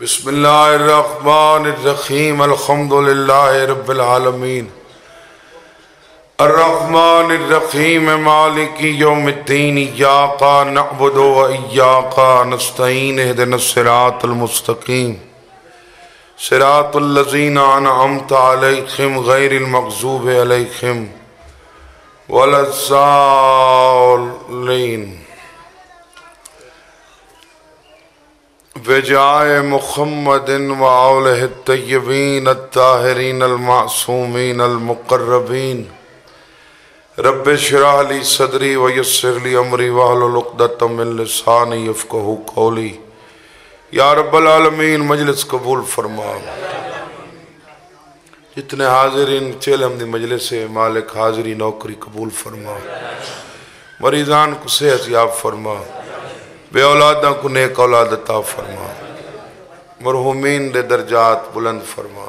بسم اللہ الرحمن الرحیم الحمد للہ رب العالمین الرحمن الرحیم مالک یوم الدین ایاک نعبد و ایاک نستعین اہدنا الصراط المستقیم صراط الذین انعمت علیہم غیر المغضوب علیہم ولا الضالین بجائے محمد و آلہ الطیبین الطاہرین المعصومین المقربین رب اشرح لی صدری ویسر لی امری واحلل عقدۃ من لسانی یفقہوا قولی یا رب العالمین مجلس قبول فرما۔ جتنے حاضرین چیلم دی مجلس سے مالک حاضری نوکری قبول فرما، مریضان کو صحت یاب فرما، بے اولاداں کو نیک اولاد عطا فرما، مرحومین دے درجات بلند فرما،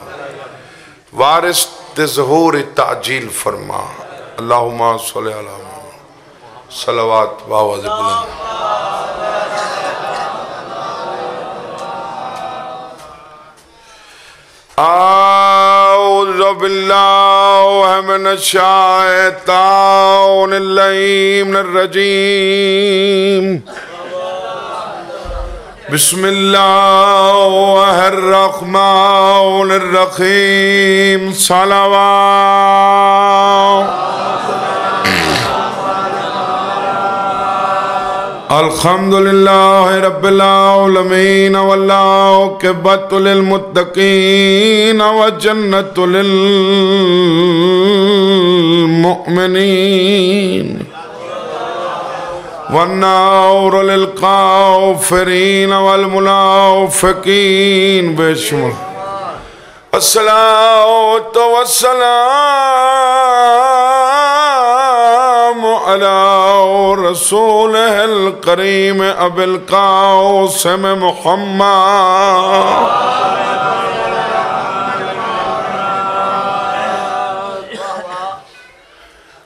وارث دے ظہور تعجیل فرما۔ اللہم صلی علی محمد صلوات باواز بلند۔ اعوذ باللہ من الشیطان اللعین الرجیم، بسم اللہ الرحمن الرحیم، صلوات۔ الحمدللہ رب العالمین والعاقبۃ للمتقین وجنۃ للمؤمنین والنار للکافرین والمنافقین بشمل الصلاۃ والسلام علی رسولہ الکریم ابی القاسم محمد۔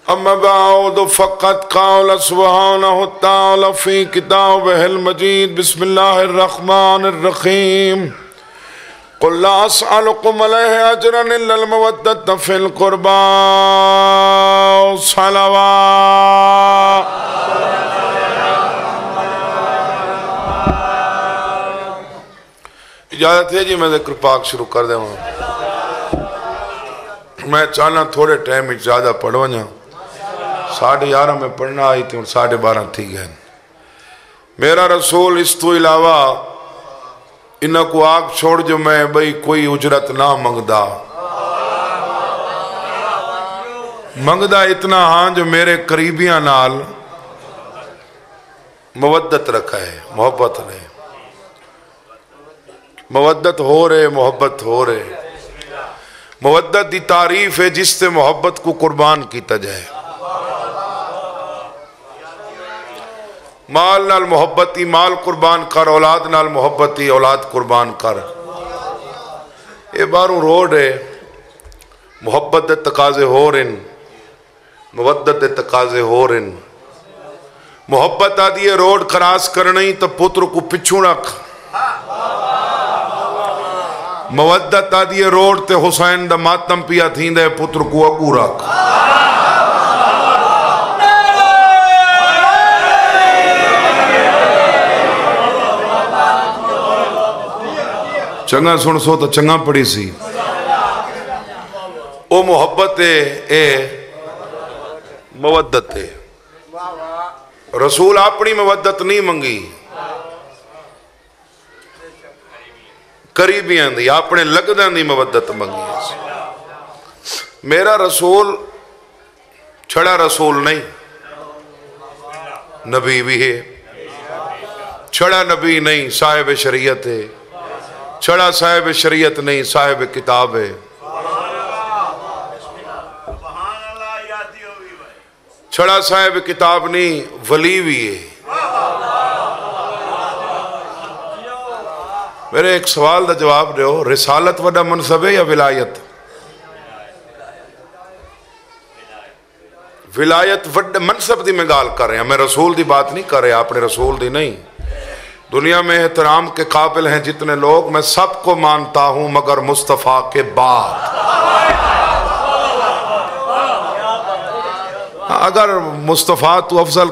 اما بعد فقد قال سبحانہ تعالی فی کتابہ المجید، بسم اللہ الرحمن الرحیم، قل لا اسألکم علیہ اجرا الا المودۃ فی القربى، صلوات۔ اجازت ہے جی میں ذکر پاک شروع کر دے ہوں۔ میں چاہنا تھوڑے ٹائم زیادہ پڑھو جا، 11:30 میں پڑھنا آئی تھی اور 12:30 تھی گئے۔ میرا رسول اس تو علاوہ انہاں کو آگ چھوڑ جو میں بھئی کوئی اجرت نہ منگدا، منگدا اتنا ہاں جو میرے قریبیاں نال مودت رکھا ہے، محبت نہیں، مودت ہو رہے، محبت ہو رہے۔ مودت دی تعریف ہے جس سے محبت کو قربان کیتا جائے۔ مال نال محبتی مال قربان کر، اولاد نال محبتی اولاد قربان کر۔ یہ باروں روڈ ہے، محبت دے تقاضے ہو رہن، مودت دے تقاضے ہو رہن۔ محبت آدھی ہے روڈ کراس کرنی تو پتر کو پچھوں رکھ، مودت آدھی ہے روڈ تے حسین دا ماتم پیا تھین دے پتر کو اگو رکھ۔ چنگا سن سو تو چنگا پڑی سی۔ او محبت اے مودت ہے۔ رسول اپنی مودت نہیں منگی، قریبیاں دی اپنے لگداں دی مودت منگی۔ میرا رسول چھڑا رسول نہیں، نبی بھی ہے، چھڑا نبی نہیں، صاحب شریعت ہے، چھڑا صاحب شریعت نہیں، صاحب کتاب ہے۔ چھڑا صاحب کتاب نہیں، ولی بھی ہے۔ میرے ایک سوال دا جواب دیو، رسالت وڈا منصب ہے یا ولایت؟ ولایت وڈا منصب دی میں گال کر رہے ہیں، میں رسول دی بات نہیں کر رہے، اپنے رسول دی نہیں۔ دنیا میں احترام کے قابل ہیں جتنے لوگ، میں سب کو مانتا ہوں مگر مصطفیٰ کے بعد۔ اگر مصطفیٰ تو افضل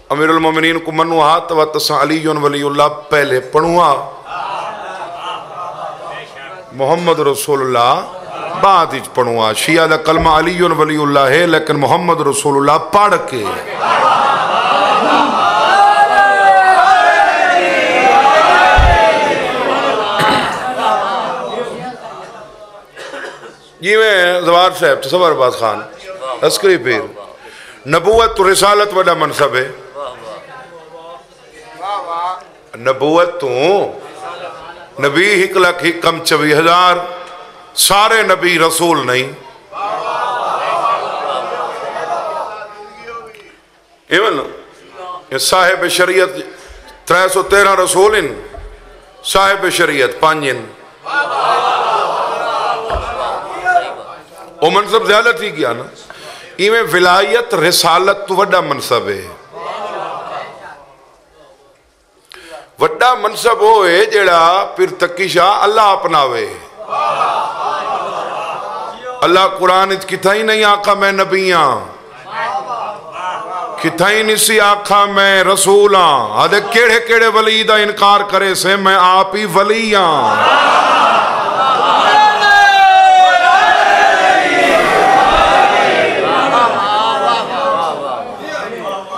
امیر المومنین کو منو ہاتھ و تسا علی ولی اللہ پہلے پڑھوا، محمد رسول اللہ بعد ہی پڑھوا۔ شیعہ دا کلمہ علی ولی اللہ ہے لیکن محمد رسول اللہ پڑھ کے۔ جی میں زوار صاحب تصور باز خان عسکری پیر، نبوت تو رسالت وڈا منصب ہے، نبوت تو نبی 1,24,000 سارے نبی رسول نہیں، صاحب شریعت 313 رسول ان، صاحب شریعت 5 ان، وہ منصب زیادہ تھی کیا نا؟ ایویں ولایت رسالت تو وڈا منصب ہے، وڈا منصب ہوئے جڑا پھر تکی شاہ اللہ اپناوے۔ اللہ قرآن کتھا ہی نہیں آقا میں نبیاں، کتھا ہی نسی آقا میں رسولاں، آدھے کیڑے کیڑے ولی دا انکار کرے سے میں آپ ہی ولیاں۔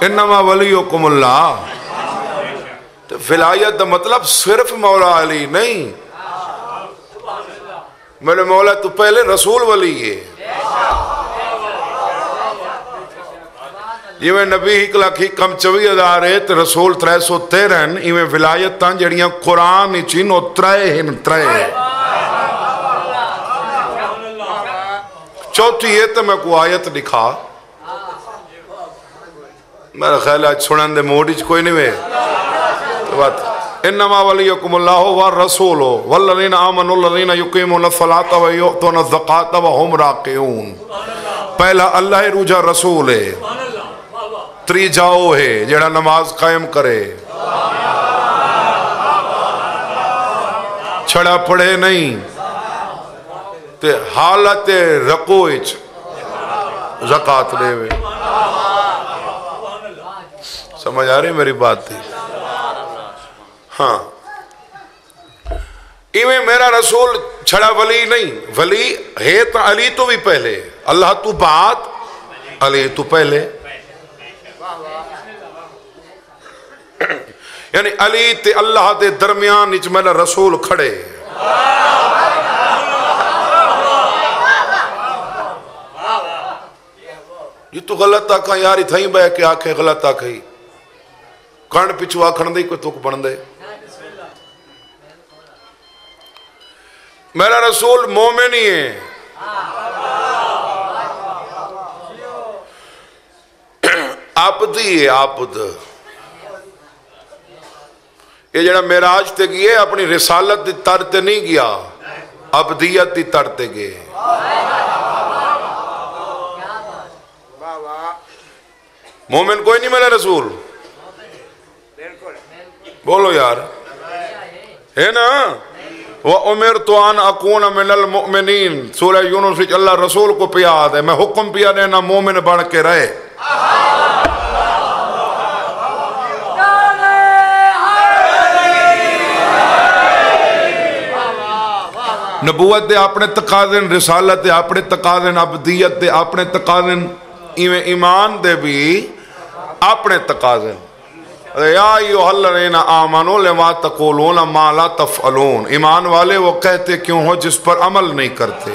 انما ولیکم اللہ، تو ولایت دا مطلب صرف مولا علی نہیں، میرے مولا تو پہلے رسول ولی ہے۔ یہ میں نبی 1,24,000 ہے تو رسول 313، یہ میں ولایت تاں جڑیاں قرآن چینو 3 چوتھی ہے تو میں کو آیت لکھا، میرا خیال آج سنن دے موڈیچ کوئی نہیں ہے۔ انما ولیکم اللہ والرسول والذین آمنوا الذین یقیمون الصلاۃ ویؤتون الزکاۃ وہم راکعون۔ پہلا اللہ روجہ رسول ہے، تری جاؤ ہے جڑا نماز قائم کرے، چھڑا پڑھے نہیں، تے حالت رکوع زکاة دے وے۔ سمجھ آ رہی میری بات تھی؟ ہاں، ایویں میرا رسول چھڑا ولی نہیں، ولی ہے تو علی تو بھی پہلے، اللہ تو بعد علی تو پہلے، یعنی علی تے اللہ دے درمیان اچ میرا رسول کھڑے۔ یہ تو غلط آکھا یاری تھائیں بے کہ آکھے غلط آکھیں، کان پچھو آکھن دے کوئی توک بن دے۔ میرا رسول مومن ہی ہے، عبدی ہے، عبد۔ یہ جڑا معراج تے گئے اپنی رسالت دی تر تے نہیں گیا، عبدیت دی تر تے گئے۔ مومن کوئی نہیں میرا رسول، بولو یار، ہے نا؟ وَأُمِرْتُ أَنْ أَكُونَ مِنَ الْمُؤْمِنِينَ، سورہ یونس وچ اللہ رسول کو پیا دے میں حکم پیا دینا مومن بن کے رہے۔ نبوت دے اپنے تقاضن، رسالت دے اپنے تقاضن، عبدیت دے اپنے تقاضن، ایمان دے بھی اپنے تقاضن۔ یا ایھا الذین آمنوا لما تقولون ما لا تفعلون، ایمان والے وہ کہتے کیوں ہو جس پر عمل نہیں کرتے۔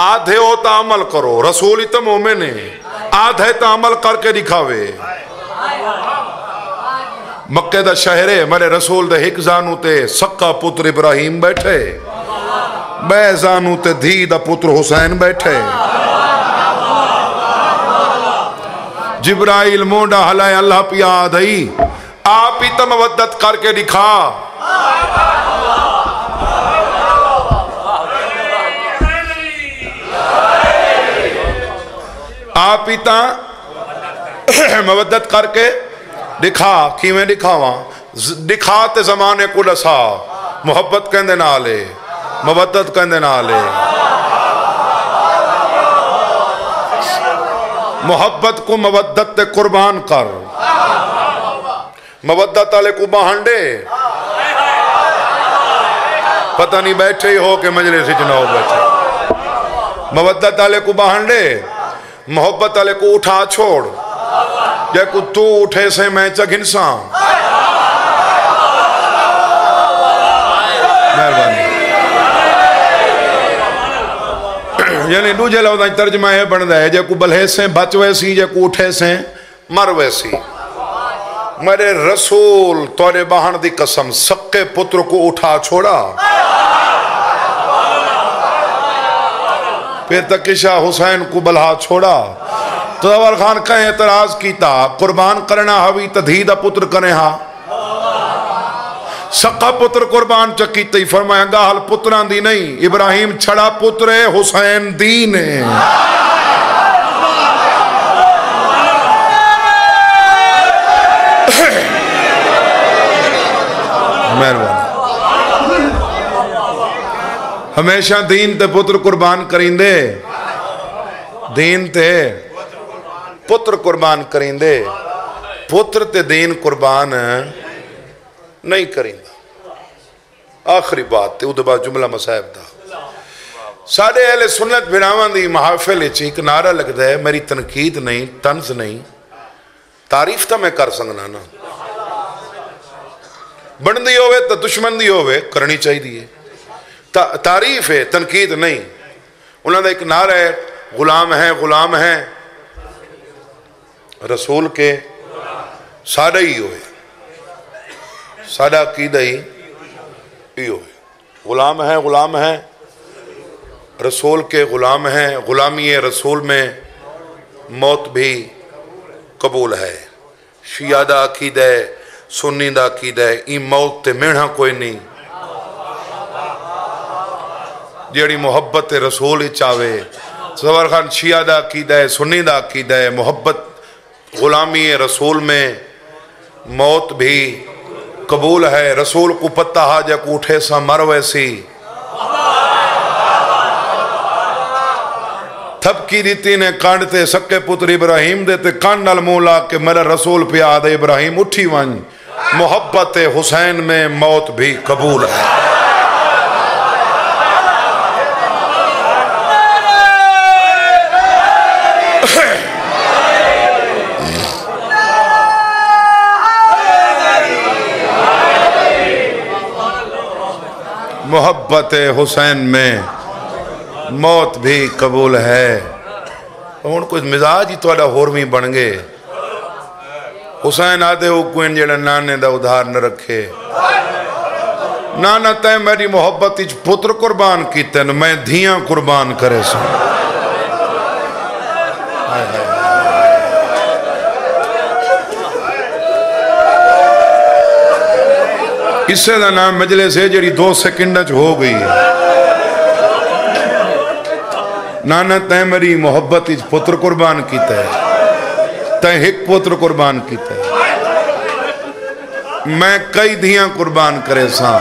آدھے ہوتا عمل کرو، رسول ہی تو مومن ہے، آدھے تا عمل کر کے دکھاوے۔ مکہ دا شہر ہے، میرے رسول دے ہک زانو تے سکا پتر ابراہیم بیٹھے، بے زانو تے دھی دا پتر حسین بیٹھے، جبرائیل مونڈا ہلائے اللہ پیا دائی، آپ ہی تا مودت کر کے دکھا۔ آپ ہی تا مودت کر کے دکھا کیویں دکھاواں دکھا تے زمانے کو دسا محبت کہندے نالے مودت کہندے نالے محبت کو مودت تے قربان کر مودت والے کو بہانڈے پتہ نہیں بیٹھے ہی ہو کہ مجلس نہ ہو بیٹھے مودت والے کو بہانڈے محبت والے کو اٹھا چھوڑ جے کو تو اٹھے سے میں چا گھنساں مہربانی یعنی دوجہ لفظ ترجمہ ہے بندہ ہے جے کو بلہے سے بچ ویسی جے کو اٹھے سے مر ویسی میرے رسول تورے بہن دی قسم سکے پتر کو اٹھا چھوڑا پھر تکشہ حسین کو بلہا چھوڑا تو اول خان کہیں اعتراض کیتا قربان کرنا ہوئی تدھیدہ پتر کرنے ہاں سقہ پتر قربان چکی تی فرمایا گا حل پتران دی نہیں ابراہیم چھڑا پتر حسین دین ہے مہربانی ہمیشہ دین تے پتر قربان کریں دے دین تے پتر قربان کریں دے پتر تے دین قربان نہیں کریں دا آخری بات تے ادھا جملہ مسائب دا ساڑھے اہل سنت بھیڑاوان دی محافل ایک نعرہ لگ دا ہے میری تنقید نہیں طنز نہیں تعریف تا میں کر سکنا نا بن دی ہوئے تا دشمن دی ہوئے کرنی چاہی دیئے تعریف ہے تنقید نہیں انہوں نے ایک نعرہ ہے غلام ہیں رسول کے سادہ ہی ہوئے سادہ عقیدہ ہی ہوئے غلام ہیں رسول کے غلام ہیں غلامی رسول میں موت بھی قبول ہے شیعہ دا عقیدہ ہے سنی دا عقیدہ ہے این موت تے میڑھا کوئی نہیں جیڑی محبت رسول ہی چاہوے سوار خان شیعہ دا عقیدہ ہے سنی دا عقیدہ ہے محبت غلامی رسول میں موت بھی قبول ہے رسول کو پتہ حاجہ کو اٹھے سا مر ویسی تھپ کی دیتی نے کانڈتے سکے پتر ابراہیم دیتے کانڈ المولا کہ میرا رسول پہ آدھے ابراہیم اٹھی ون محبت حسین میں موت بھی قبول ہے محبت حسین میں موت بھی قبول ہے ان کچھ مزاج ہی توڑا ہورویں بن گئے حسین آدھے ہو کوئن جیڑا نانے دا ادھار نہ رکھے نانا تے میری محبت اچھ پتر قربان کیتے ہیں میں دھیاں قربان کرے سا اس سے دا نام مجلس ہے جڑی 2 سیکنڈ ہو گئی ہے نانا تے میری محبت اچھ پتر قربان کیتے ہیں تے ایک پتر قربان کیتے ہیں میں کئی دھیاں قربان کرے سا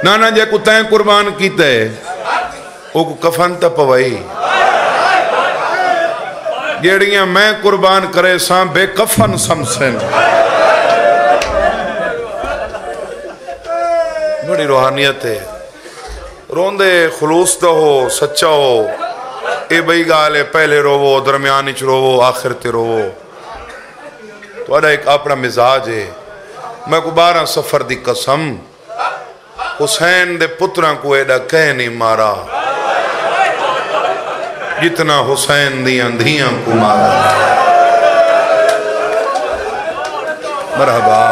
نانا جے کو تے قربان کیتے ہیں وہ کو کفن تا پوائی جیڑیاں میں قربان کرے سا بے کفن سمسن بڑی روحانیت ہے روندے خلوص دا ہو سچا ہو اے بھئی گالے پہلے روو درمیانچ روو آخر تے روو تو اڑا ایک اپنا مزاج ہے میں کو 12 سفر دی قسم حسین دے پتران کو ایڈا کہہ نہیں مارا جتنا حسین دی اندھیاں کو مارا مرحبا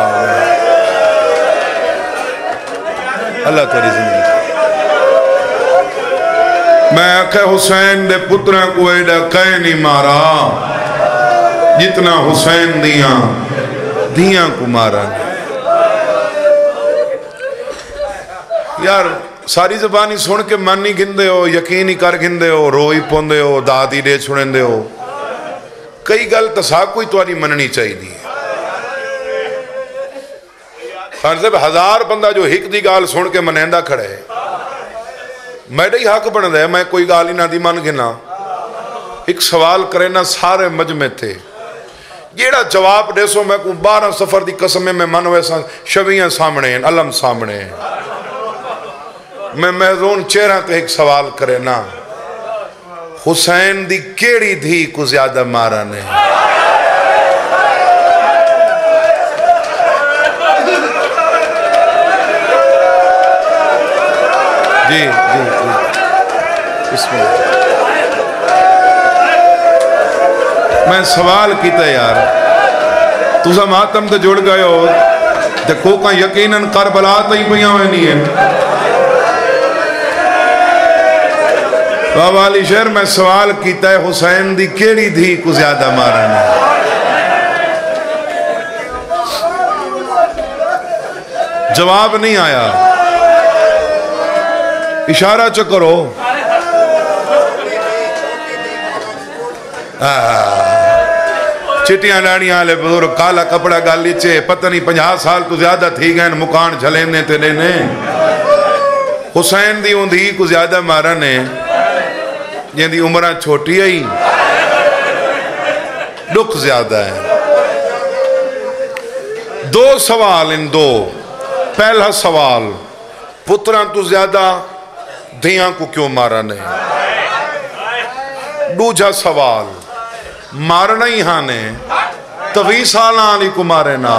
اللہ تیری زندگی میں آکھے حسین دے پتران کو ایڈا کہہ نہیں مارا جتنا حسین دیاں کو مارا یار ساری زبانی سن کے مانی گھندے ہو یقینی کر گھندے ہو روئی پوندے ہو دادی دے چھڑندے ہو کئی گل تسا کوئی تواری مننی چاہی دی خان صاحب 1000 بندہ جو ہک دی گال سن کے منیندہ کھڑے میرے ہی حق بن دے میں کوئی گال ہی نہ دی من گنا ایک سوال کرے نہ سارے مجمع تھے جیڑا جواب دے سو میں کو 12 سفر دی قسمیں میں من ویسا شویاں سامنے ہیں علم سامنے ہیں میں محضون چہرہ تے ایک سوال کرے نا حسین دی کیڑی دھی کو زیادہ مارا نے جی جی جی بسم اللہ میں سوال کیتا یار تو سا ماتم تے جڑ گئے ہو دیکھو کا یقیناً کربلا تے ہی پہیاں ہوئے نہیں ہے بابا علی شہر میں سوال کیتا ہے حسین دی کیڑی دھی کو زیادہ مارا نے جواب نہیں آیا اشارہ چکرو چٹیاں ڈاڑیاں لے بزرگ کالا کپڑا گال لیچے پتہ نہیں 50 سال تو زیادہ تھی گئے مکان جھلینے تے لینے حسین دی ان دھی کو زیادہ مارا نے جن دی عمرہ چھوٹی ہے دکھ زیادہ ہے 2 سوال ان 2 پہلا سوال پتران تو زیادہ دھیاں کو کیوں مارا نہیں دوجہ سوال مارنا ہی ہانے 20 سال آنی کو مارے نا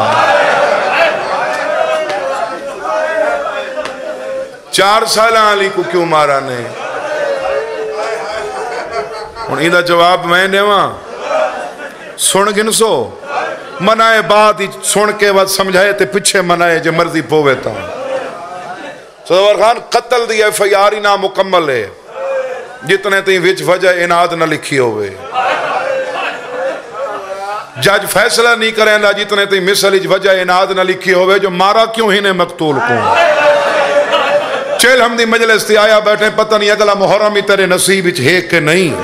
4 سال آنی کو کیوں مارا نہیں ان ایدہ جواب میں نے وہاں سن گن سو منائے بات ہی سن کے بعد سمجھائے تے پچھے منائے جو مرضی پوے تا صدور خان قتل دی ایف آئی آر ہی نامکمل ہے جتنے تین وچ وجہ اناد نہ لکھی ہوئے جج فیصلہ نہیں کریں دا جتنے تین مثل وجہ اناد نہ لکھی ہوئے جو مارا کیوں ہی نے مقتول کو چیل ہم دی مجلس تی آیا بیٹھے پتہ نہیں اگلا محرمی تیرے نصیب اچھ ہے کہ نہیں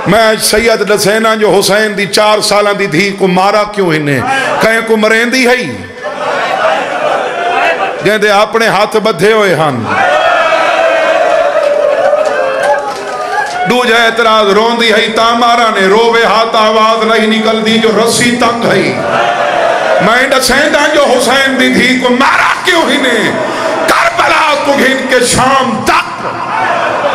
میں سید دسینا جو حسین دی 4 سالہ دی دھی کو مارا کیوں ہی نے کہیں کو مرین دی ہے جن دے اپنے ہاتھ بدھے ہوئے ہن دو جائے اعتراض رون دی ہے تا مارا نے روے ہاتھ آواز نہیں نکل دی جو رسی تنگ ہے میں دسینا جو حسین دی دھی کو مارا کیوں ہی نے کربلا کو گھن کے شام تک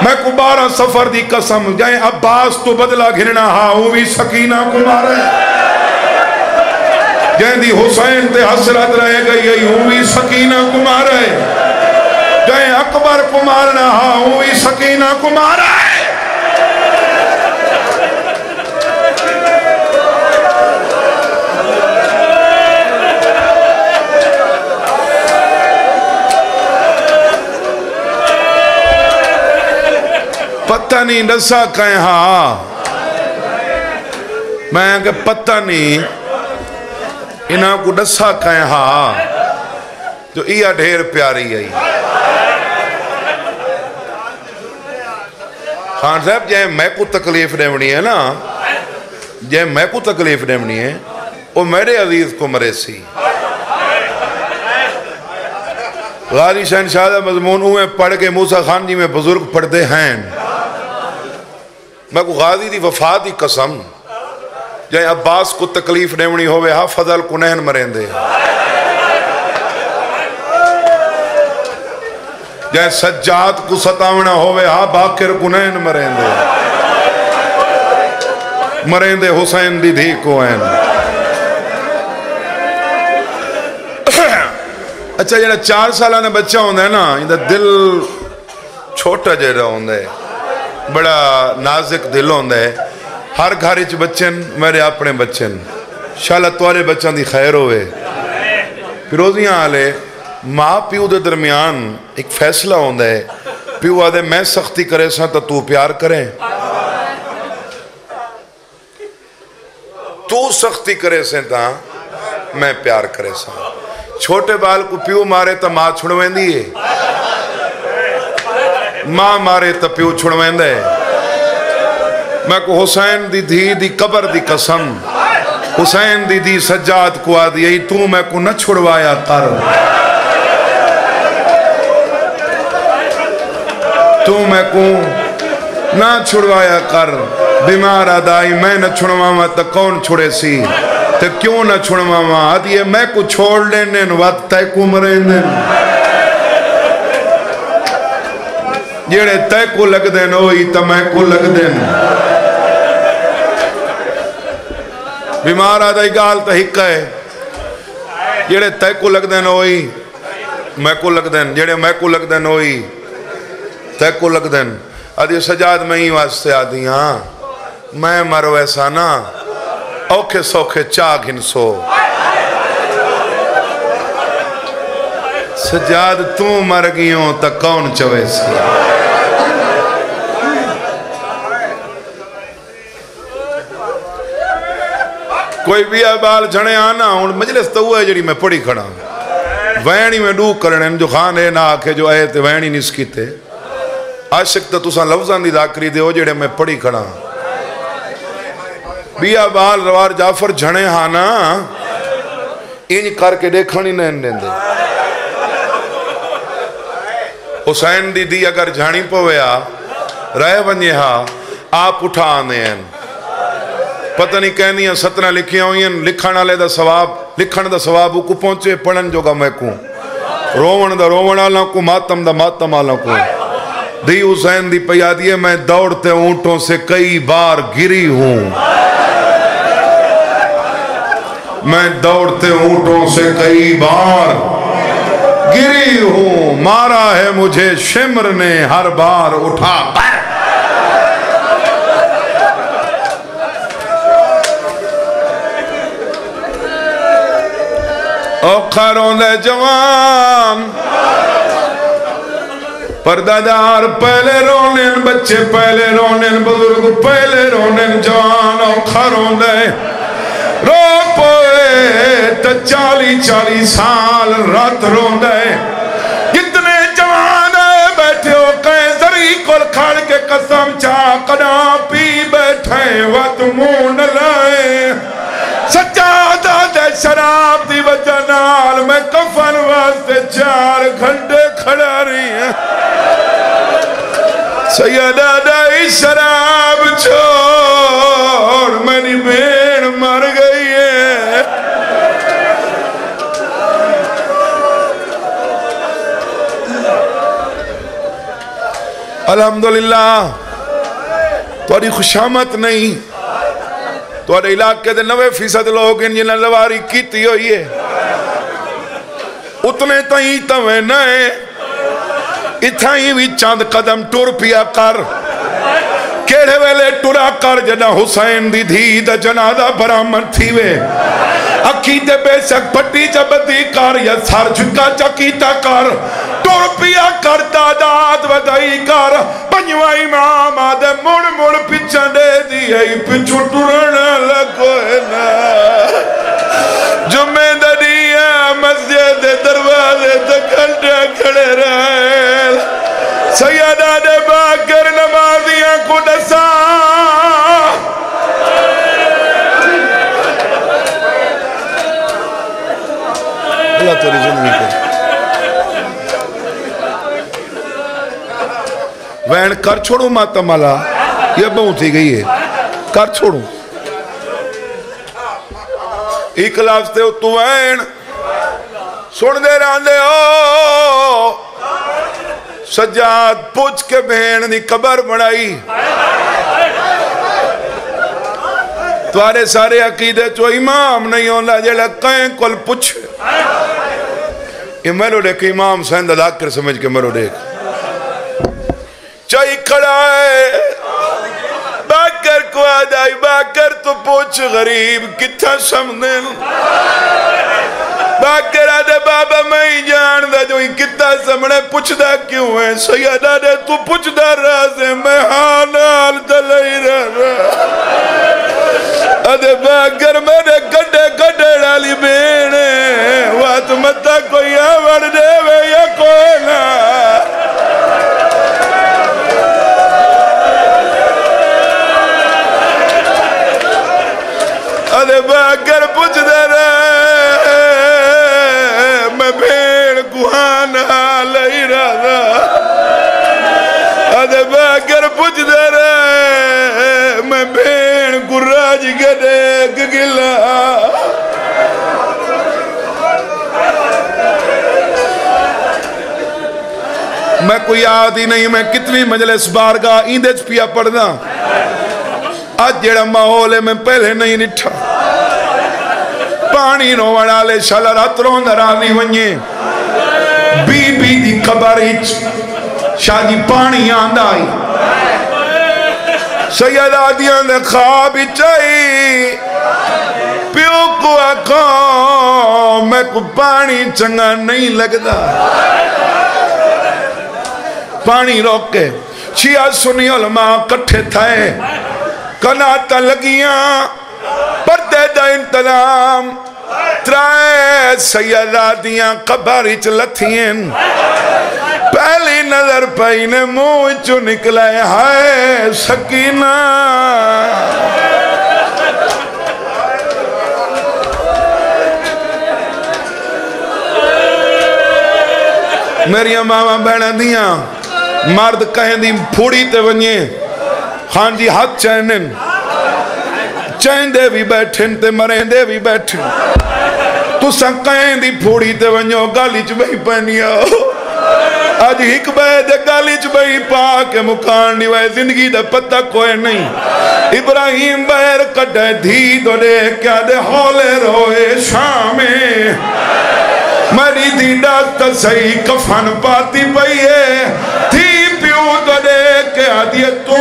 میں کو 12 سفر دی قسم جائیں عباس تو بدلا گھننا ہاں ہوئی سکینہ کو مارے جائیں دی حسین تے حسرت رہ گئی ہوئی سکینہ کو مارے جائیں اکبر کو مارنا ہاں ہوئی سکینہ کو مارے پتہ نہیں نسا کہیں ہاں میں کہ پتہ نہیں انہاں کو نسا کہیں ہاں جو ایہ ڈھیر پیاری ہے خان صاحب جائیں میں کو تکلیف دیونی ہے نا جائیں میں کو تکلیف دیونی ہے وہ میرے عزیز کو مرے سی غازی شہنشاہ مضمون ہوئے پڑھ کے موسیٰ خان جی میں بزرگ پڑھ دے ہیں میں کو غازی دی وفا دی قسم جائیں عباس کو تکلیف دیونی ہوئے ہاں فضل کو نہن مرین دے جائیں سجاد کو ستاونا ہوئے ہاں باکر کو نہن مرین دے مرین دے حسین دی دھی کو ہیں اچھا جنہا 4 سالہ نے بچہ ہوندہ ہے نا اندھا دل چھوٹا جیڑا ہوندہ ہے بڑا نازک دل ہوندہ ہے ہر گھارچ بچن میرے اپنے بچن شاءاللہ توارے بچن دی خیر ہوئے پیروزیاں آلے ماں پیو دے درمیان ایک فیصلہ ہوندہ ہے پیو آدھے میں سختی کرے ساں تو پیار کریں تو سختی کرے ساں تا میں پیار کرے ساں چھوٹے بال کو پیو مارے تا ماں چھڑویں دیئے ماں مارے تا پیو چھڑویں دے میں کو حسین دی دھی دی قبر دی قسم حسین دی سجاد کو آدھی تو میں کو نہ چھڑوایا کر، تو میں کو نہ چھڑوایا کر، بیمار آدائی میں نہ چھڑواما تا کون چھڑے سی، تا کیوں نہ چھڑواما آدھی میں کو چھوڑ لینے وقت تے کو مرین جیڑے تے کو لگ دین ہوئی تا میں کو لگ دین بیمار آدھائی گال تا ہکا ہے جیڑے تے کو لگ دین ہوئی میں کو لگ دین جیڑے میں کو لگ دین ہوئی تے کو لگ دین آدھی سجاد میں ہی واسطے آدھی ہاں میں مرو ایسا نا اوکھے سوکھے چاہ گھنسو سجاد تو مر گیوں تا کون چوے سی کوئی بھی آبال جھنے آنا ہوں مجلس تو ہوا ہے جڑی میں پڑھی کھڑا وینی میں ڈوک کرنے جو خان ہے نہ آکھے جو آئے تے وینی نہیں سکیتے عاشق تو تساں لفظاں دی ذاکری دے ہو جڑے میں پڑھی کھڑا بیا بال روار جعفر جھنے ہانا انج کر کے دیکھنی نہیں دیں حسین دی اگر جھانی پویا رہ ونجے ہاں آپ اٹھا آنے ہیں پتہ نہیں کہنی ہیں ستنہ لکھیاں ہوئی ہیں لکھن آلے دا ثواب کو پہنچے پڑھن جو گا میں کو روون دا روون آلہ کو ماتم دا ماتم آلہ کو دی حسین دی پیادی ہے میں دوڑتے اونٹوں سے کئی بار گری ہوں میں دوڑتے اونٹوں سے کئی بار گری ہوں مارا ہے مجھے شمر نے ہر بار اٹھا اوکھا روندے جوان پردادار پہلے رونن بچے پہلے رونن بزرگ پہلے رونن جوان اوکھا روندے رو پوئے تا 40 سال رات روندے کتنے جوان بیٹھے ہو کہیں زری کل کھڑ کے قسم چاہ قدا پی بیٹھے وقت مون لائے سجادہ دے شراب دی وجہ نال میں کفن واسطے 4 گھنٹے کھڑا رہی ہیں سیدہ دائی شراب چھوڑ منی بین مر گئی ہے الحمدللہ تھوڑی خوشامت نہیں تھوڑے علاقے دے 90% لوگ ان جنہیں لواری کیتی ہوئی ہے اتنے تائیں تمہیں نئے اتھائیں بھی چاند قدم ٹور پیا کر کیڑے ویلے ٹورا کر جنا حسین دی دھی دا جنادہ برامن تھی وے عقیدے بے شک پٹی جبدی کر یا سار جھکا چکیتا کر ٹور پیا کر دادات ودائی کر پنجوہ امام آدھے مڑ پچھا دے دی ہے پچھو ٹورنا لگوئے نا جمعہ دنی ہے مسجد دروازے تکھنڈے کھڑے رہے سیدہ دے باکر نمازیاں کو دسا اللہ توری زندگی کو وین کر چھوڑو ماتا مالا یہ بہت ہی گئی ہے کر چھوڑو ایک لفظ تے تو وین سن دے راندے ہو سجاد پوچھ کے بہن دی قبر بڑھائی توارے سارے عقیدے چو امام نہیں ہونا جیلے کہیں کل پوچھ یہ میرو دیکھ امام سہند اداکر سمجھ کے میرو دیکھ چاہی کھڑا ہے باکر کو آدھائی باکر تو پوچھ غریب کتھا سمدن باکر آدھے بابا میں ہی جان دا جو ہی کتھا سمنے پوچھ دا کیوں ہے سیدہ دے تو پوچھ دا رازے میں حالال دلائی رہا آدھے باکر میرے گڑے ڈالی بینے وات متا کوئی آور دے وے یا کوئی نا ادے باگر پوچھ دے رہے میں بھیڑ گوانا لئی رہا ادے باگر پوچھ دے رہے میں بھیڑ گراج گڑے گگلا میں کوئی یاد ہی نہیں میں کتنی مجلس بارگاہ ایندج پیا پڑھنا آج جڑا ماحول ہے میں پہلے نہیں نٹھا پانی رو وڑالے شالا رات رون درانی ونجے بی بی دی قبر ہچ شادی پانی آندھ آئی سیدہ دیاں دے خواب چاہی پیو کو آکھا میں کو پانی چنگا نہیں لگدا پانی روک کے شیعہ سنی علماء کٹھے تھائے کناتا لگیاں پردے دا انتظام ترائے سیدہ دیاں قبرچ لتھیں پہلی نظر پہینے منہ چو نکلائے ہائے سکینہ میری ماما بہنہ دیاں مرد کہیں دی پھوڑی تے ونجے خان جی ہاتھ چینن چین دے بھی بیٹھن تے مرین دے بھی بیٹھن تو سن کہیں دی پھوڑی تے ونجو گالی چ بہی پہنیا آج ہک بے دے گالی چ بہی پا کے مکان نیوائے زندگی دے پتہ کوئی نہیں ابراہیم بہر کٹے دھی دو دے کیا دے ہولے روئے شامیں میری دی ڈاکٹر صحیح کفن پاتی پئی ہے تھی پیو تو دے کے آدھیے تو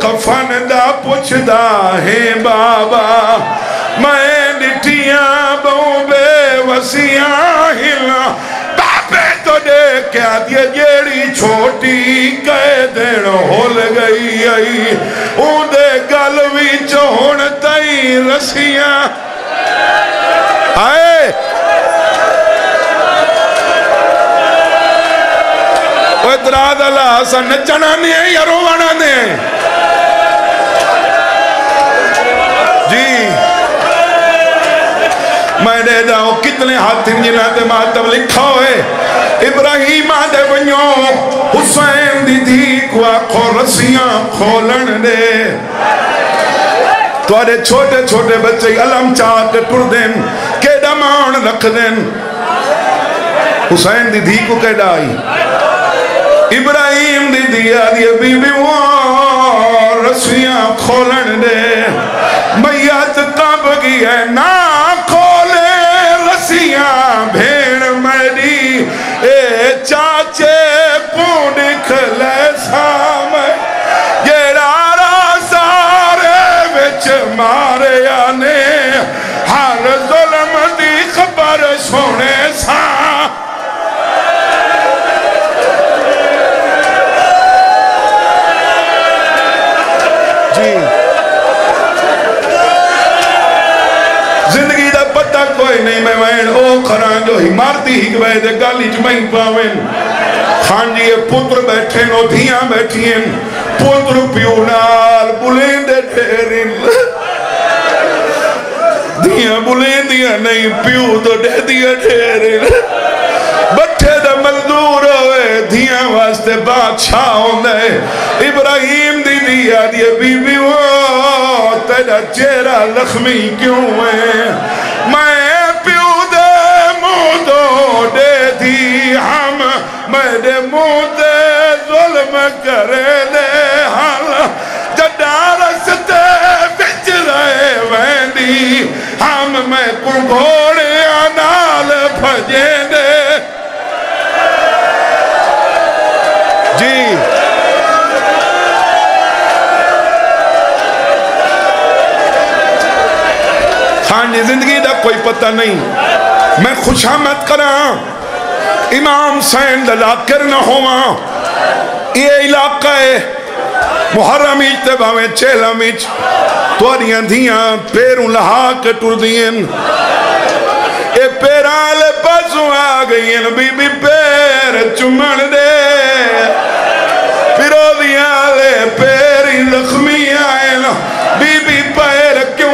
کفن دا پوچھ دا ہے بابا میں نٹیاں بہوں بے وسیاں ہلا بابے تو دے کے آدھیے جیڑی چھوٹی کہے دین ہول گئی آئی اون دے گلوی چون تائی رسیاں آئے وہ اتراد اللہ حسن نچنا نہیں ہے یا روانا نہیں ہے جی میں نے داؤں کتنے ہاتھ جنہ دے ماتب لکھا ہوئے ابراہیم آدھے بنیوں حسین دی دی کو آکھو رسیاں کھولن دے تو آدھے چھوٹے چھوٹے بچے علم چاہ کے ٹر دیں کہ دمان رکھ دیں حسین دی دی کو کہہ ڈائی ابراہیم دی دیا دیا بی بی وہ رسیاں کھولن دے میت کب گیا نہ کھولے رسیاں بھیڑ میری اے چاچے پون کھلے سامے یہ رارا سارے وچ مارے آنے ہر ظلم دی خبر سونے سام زندگی دا پتہ کوئی نہیں میں وین او کھران جو ہی مارتی ہی گوئے دے گالی جمعی پاوین خان جی پتر بیٹھیں او دھیاں بیٹھیں پتر پیونال بلین دے ڈھیرین دھیاں بلین دیا نہیں پیو تو دے دیا ڈھیرین بٹھے دا مزدور ہوئے دھیاں واسطے بادشاہ ہوندے ابراہیم دی دیا دیا بی بی وہ تیرا چہرہ لخمی کیوں ہے میں پیو دے مودو دے دی ہم میں دے مودے ظلم کرے دے حال جدارستے بچ رہے ویندی ہم میں کو گھوڑے آنال بھجے دے جی خان جی زندگی دا کوئی پتہ نہیں میں خوش آمد کراں امام سین دلاکر نہ ہوا یہ علاقہ ہے محرم ایچتے باویں چیلم ایچ توڑیاں دھیاں پیروں لہا کے ٹر دیں اے پیران لے پاسوں آگئیں بی بی پیر چمن دے پیرو دیاں لے پیری لخمی آئیں بی بی پیر کیوں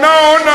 9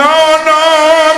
9